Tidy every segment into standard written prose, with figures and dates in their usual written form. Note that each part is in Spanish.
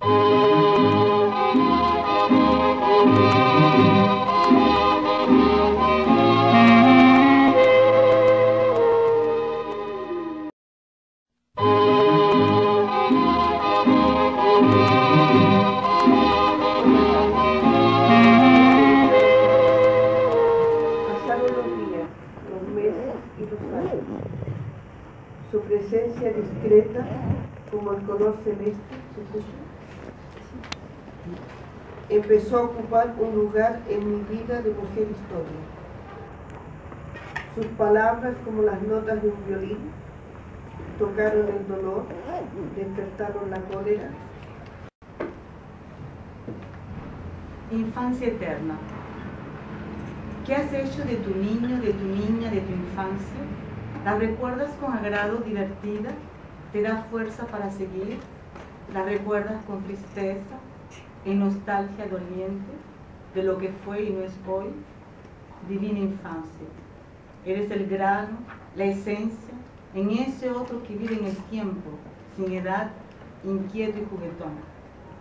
Su presencia discreta, como el color celeste, empezó a ocupar un lugar en mi vida de mujer historia. Sus palabras, como las notas de un violín, tocaron el dolor, despertaron la cólera. Infancia eterna. ¿Qué has hecho de tu niño, de tu niña, de tu infancia? ¿La recuerdas con agrado, divertida? ¿Te da fuerza para seguir? ¿La recuerdas con tristeza, en nostalgia doliente de lo que fue y no es hoy? Divina infancia. Eres el grano, la esencia, en ese otro que vive en el tiempo, sin edad, inquieto y juguetón.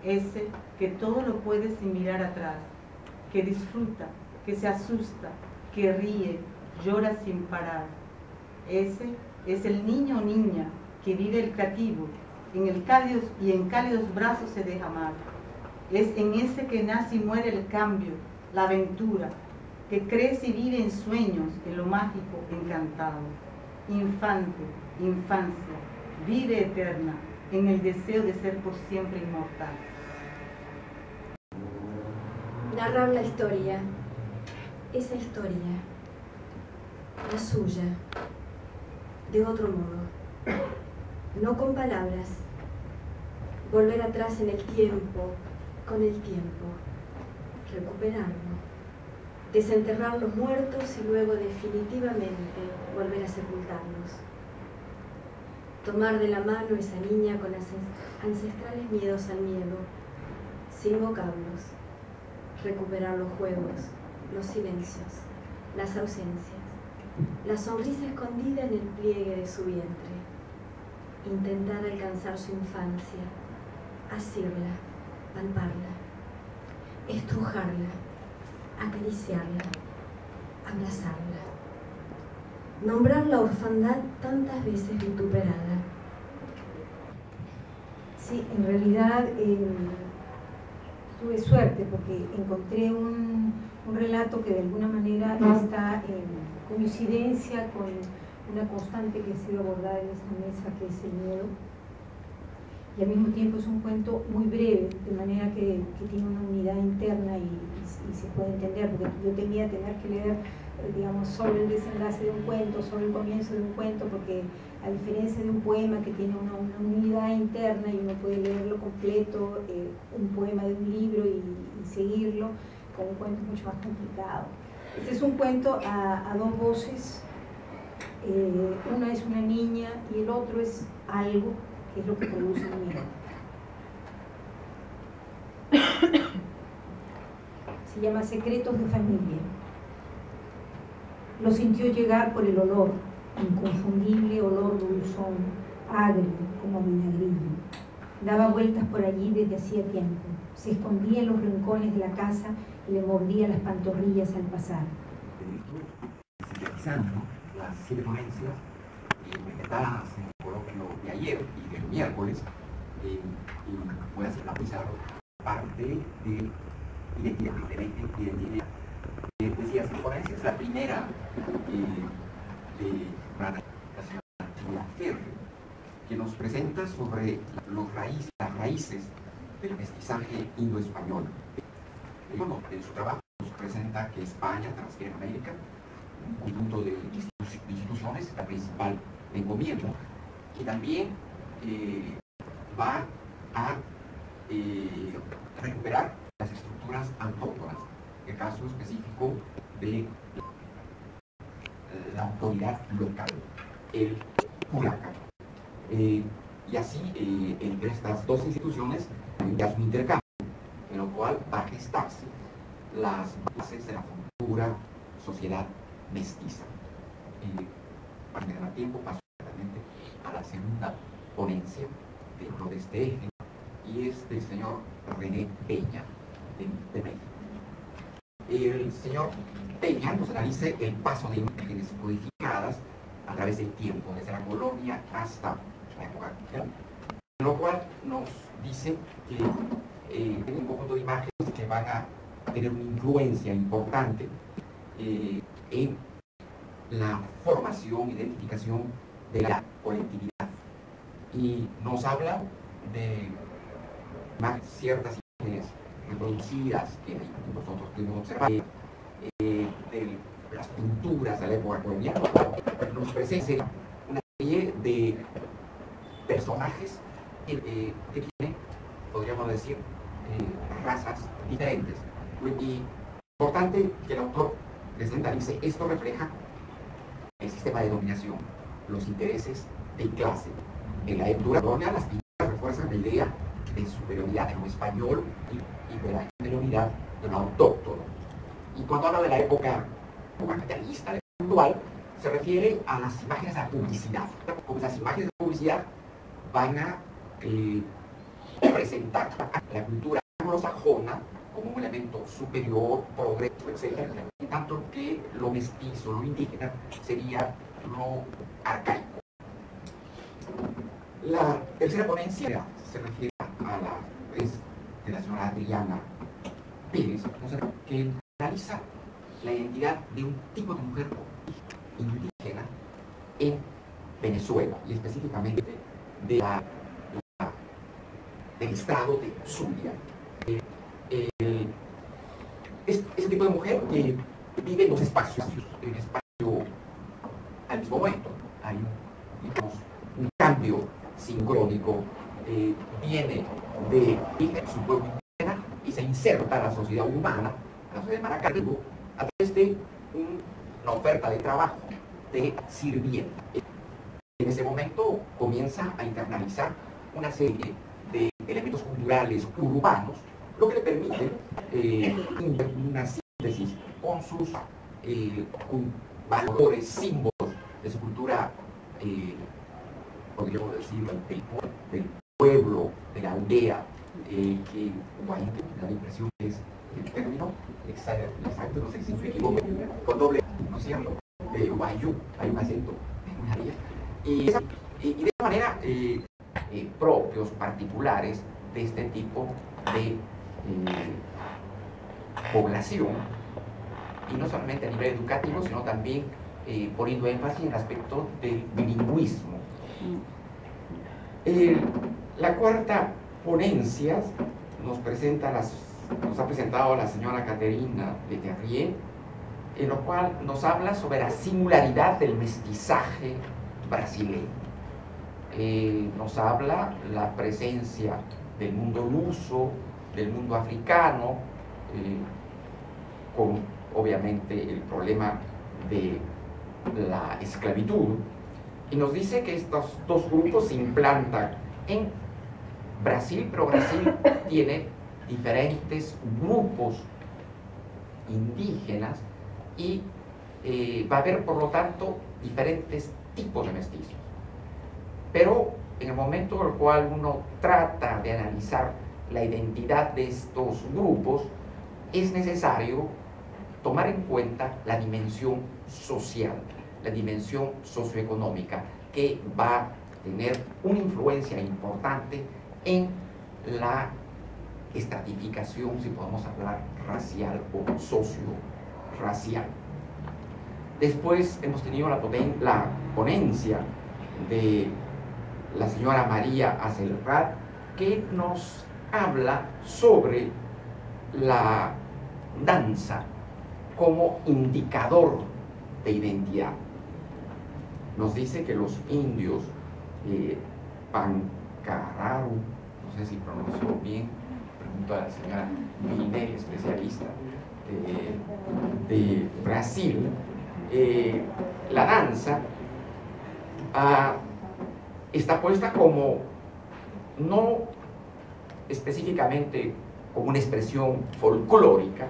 Ese que todo lo puede sin mirar atrás, que disfruta, que se asusta, que ríe, llora sin parar. Ese es el niño o niña que vive el creativo, en cálidos brazos se deja amar. Es en ese que nace y muere el cambio, la aventura, que crece y vive en sueños, en lo mágico, encantado. Infante, infancia, vive eterna, en el deseo de ser por siempre inmortal. Narrar la historia, esa historia, la suya, de otro modo, no con palabras, volver atrás en el tiempo, con el tiempo, recuperarlo, desenterrar los muertos y luego definitivamente volver a sepultarlos. Tomar de la mano a esa niña con ancestrales miedos al miedo, sin vocablos, recuperar los juegos, los silencios, las ausencias, la sonrisa escondida en el pliegue de su vientre, intentar alcanzar su infancia, asirla, palparla, estrujarla, acariciarla, abrazarla, nombrar la orfandad tantas veces vituperada. Sí, en realidad tuve suerte porque encontré un relato que de alguna manera está en coincidencia con una constante que ha sido abordada en esta mesa, que es el miedo, y al mismo tiempo es un cuento muy breve, de manera que tiene una unidad interna y se puede entender, porque yo temía tener que leer, digamos, solo el desenlace de un cuento, solo el comienzo de un cuento, porque a diferencia de un poema que tiene una unidad interna y uno puede leerlo completo, un poema de un libro y seguirlo, con un cuento es mucho más complicado. Este es un cuento a dos voces, una es una niña y el otro es algo, que es lo que produce el miedo. Se llama Secretos de Familia. Lo sintió llegar por el olor, inconfundible olor dulzón, agrio como vinagrillo. Daba vueltas por allí desde hacía tiempo. Se escondía en los rincones de la casa y le mordía las pantorrillas al pasar. Sintetizando las 7 ponencias presentadas en el coloquio de ayer y del miércoles, y voy a hacer la parte de identidad. Decía, 7 ponencias, la primera de Rana Ferre, que nos presenta sobre las raíces del mestizaje indo-español. Bueno, en su trabajo nos presenta que España transfiere a América un conjunto de instituciones, la principal en gobierno, que también va a recuperar las estructuras autóctonas, en el caso específico de la autoridad local, el Puraca. Y así, entre estas dos instituciones, ya es un intercambio, en lo cual va a gestarse las bases de la futura sociedad mestiza. Para tener tiempo, paso a la segunda ponencia dentro de este eje, y y es del señor René Peña, de México. El señor Peña nos analiza el paso de imágenes codificadas a través del tiempo, desde la colonia hasta la época actual, en lo cual nos dice que hay un conjunto de imágenes que van a tener una influencia importante en la formación, identificación de la colectividad. Y nos habla de ciertas imágenes reproducidas que nosotros pudimos observar, de las pinturas de la época colonial. Nos presenta una serie de personajes que tienen, podríamos decir, razas diferentes. Y importante que el autor presenta, dice, esto refleja el sistema de dominación, los intereses de clase. En la época colonial, las pinturas refuerzan la idea de superioridad de lo español y de la inferioridad de lo autóctono. Y cuando habla de la época capitalista, la época actual, se refiere a las imágenes de la publicidad. Como las imágenes de publicidad van a presentar la cultura anglosajona como un elemento superior, progreso, etc. Y tanto que lo mestizo, lo indígena, sería lo arcaico. La tercera ponencia se refiere a la vez de la señora Adriana Pérez, que analiza la identidad de un tipo de mujer indígena en Venezuela, y específicamente del estado de Zulia. Ese tipo de mujer que vive en dos espacios, en un espacio al mismo momento. Hay un cambio sincrónico, viene de su pueblo indígena y se inserta a la sociedad humana, a la sociedad de Maracaibo, a través de una oferta de trabajo de sirvienta. En ese momento comienza a internalizar una serie de elementos culturales urbanos, lo que le permite una síntesis con sus valores, símbolos de su cultura, podríamos decirlo, del pueblo, de la aldea, que Guayú, da la impresión que es el término exacto, no sé si me equivoco, con doble, ¿no es cierto? Guayú, hay un acento en una área. Y de esta manera, propios, particulares de este tipo de población, y no solamente a nivel educativo, sino también poniendo énfasis en el aspecto del bilingüismo. La cuarta ponencia nos ha presentado la señora Caterina de Terrier, en lo cual nos habla sobre la singularidad del mestizaje brasileño. Nos habla la presencia del mundo luso, del mundo africano, con obviamente el problema de la esclavitud, y nos dice que estos dos grupos se implantan en Brasil, pero Brasil tiene diferentes grupos indígenas y va a haber, por lo tanto, diferentes tipos de mestizos. Pero en el momento en el cual uno trata de analizar la identidad de estos grupos, es necesario tomar en cuenta la dimensión social, la dimensión socioeconómica, que va a tener una influencia importante en la estratificación, si podemos hablar, racial o socio-racial. Después hemos tenido la ponencia de la señora María Acelrat, que nos habla sobre la danza como indicador de identidad. Nos dice que los indios Pancararu, no sé si pronunció bien, pregunto a la señora Miné, especialista de Brasil, la danza está puesta como, no específicamente como una expresión folclórica,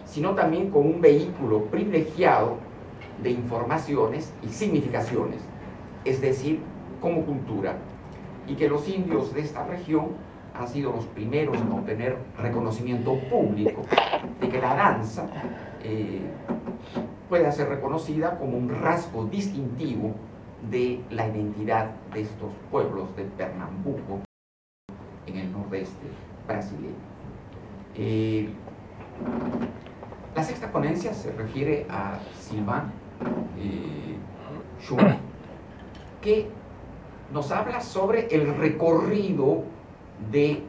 sino también como un vehículo privilegiado de informaciones y significaciones, es decir, como cultura, y que los indios de esta región han sido los primeros en obtener reconocimiento público de que la danza puede ser reconocida como un rasgo distintivo de la identidad de estos pueblos de Pernambuco en el nordeste brasileño. La sexta ponencia se refiere a Sylvain Chouin, que nos habla sobre el recorrido de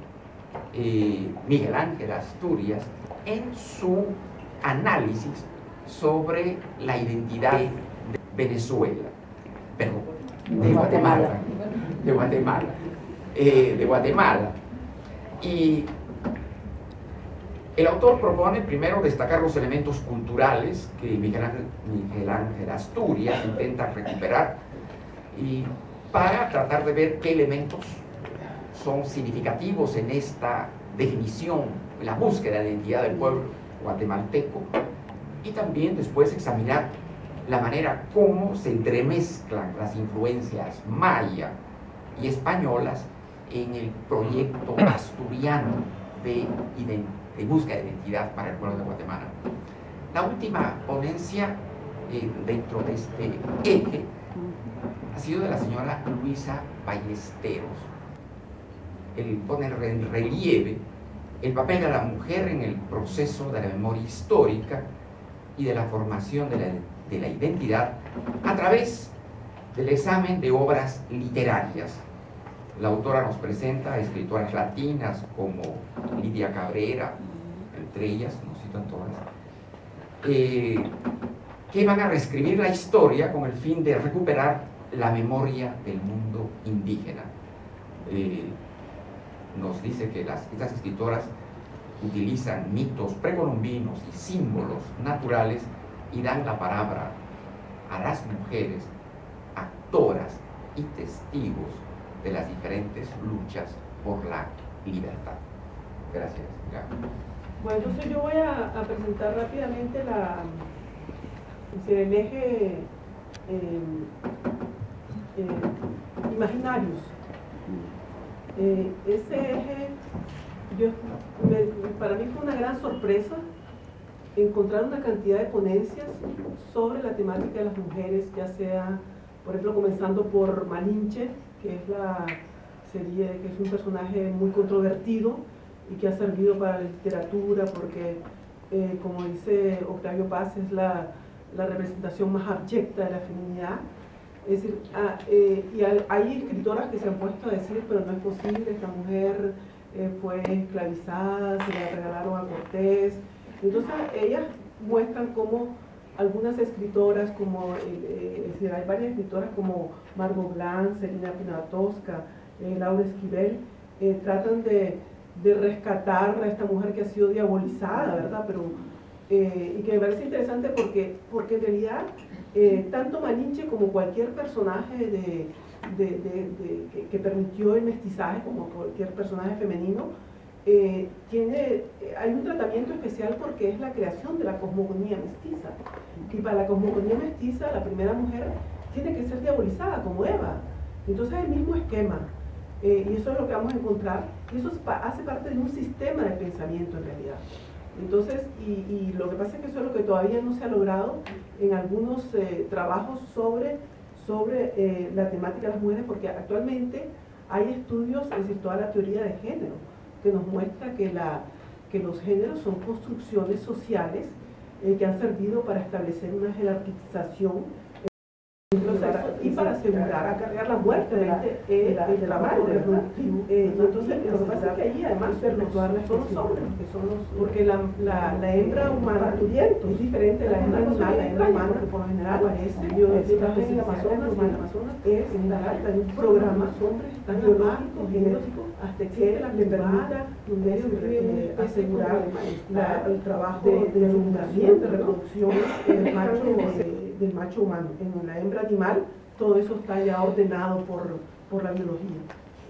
Miguel Ángel Asturias en su análisis sobre la identidad de Venezuela, perdón, de Guatemala. Y el autor propone primero destacar los elementos culturales que Miguel Ángel Asturias intenta recuperar y para tratar de ver qué elementos son significativos en esta definición, la búsqueda de identidad del pueblo guatemalteco, y también después examinar la manera como se entremezclan las influencias maya y españolas en el proyecto asturiano de búsqueda de identidad para el pueblo de Guatemala. La última ponencia dentro de este eje ha sido de la señora Luisa Ballesteros. Él pone en relieve el papel de la mujer en el proceso de la memoria histórica y de la formación de la identidad a través del examen de obras literarias. La autora nos presenta a escritoras latinas como Lidia Cabrera, entre ellas, no citan todas, que van a reescribir la historia con el fin de recuperar la memoria del mundo indígena. Nos dice que estas escritoras utilizan mitos precolombinos y símbolos naturales y dan la palabra a las mujeres, actoras y testigos de las diferentes luchas por la libertad. Gracias. Bueno, entonces yo voy a presentar rápidamente el eje imaginarios. Ese eje, para mí fue una gran sorpresa encontrar una cantidad de ponencias sobre la temática de las mujeres, ya sea, por ejemplo, comenzando por Malinche, que es un personaje muy controvertido y que ha servido para la literatura porque, como dice Octavio Paz, es la representación más abyecta de la feminidad. Es decir, y hay escritoras que se han puesto a decir, pero no es posible, esta mujer fue esclavizada, se la regalaron a Cortés. Entonces ellas muestran cómo algunas escritoras, es decir, hay varias escritoras como Margot Glantz, Celina Pinatosca, Laura Esquivel, tratan de rescatar a esta mujer que ha sido diabolizada, ¿verdad? Pero, y que me parece interesante porque en realidad tanto Malinche como cualquier personaje que permitió el mestizaje, como cualquier personaje femenino, hay un tratamiento especial porque es la creación de la cosmogonía mestiza. Y para la cosmogonía mestiza, la primera mujer tiene que ser diabolizada, como Eva. Entonces es el mismo esquema. Y eso es lo que vamos a encontrar. Y eso hace parte de un sistema de pensamiento en realidad. Entonces, y lo que pasa es que eso es lo que todavía no se ha logrado en algunos trabajos sobre la temática de las mujeres, porque actualmente hay estudios, es decir, toda la teoría de género, que nos muestra que los géneros son construcciones sociales que han servido para establecer una jerarquización y para asegurar acarrear la muerte del trabajo reproductivo. Entonces, lo que pasa es que ahí además son los hombres, porque la hembra humana es diferente de la hembra animal. La hembra humana, que por lo general aparece en el Amazonas, es en un programa biológico, genético, hasta que le permita asegurar el trabajo de fecundación, de reproducción del macho humano. En la hembra animal todo eso está ya ordenado por la biología,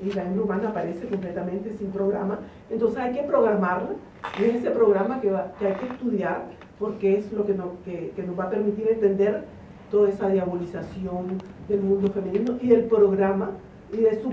y la hembra humana aparece completamente sin programa. Entonces hay que programarla, y es ese programa que hay que estudiar, porque es lo que nos va a permitir entender toda esa diabolización del mundo femenino y del programa y de su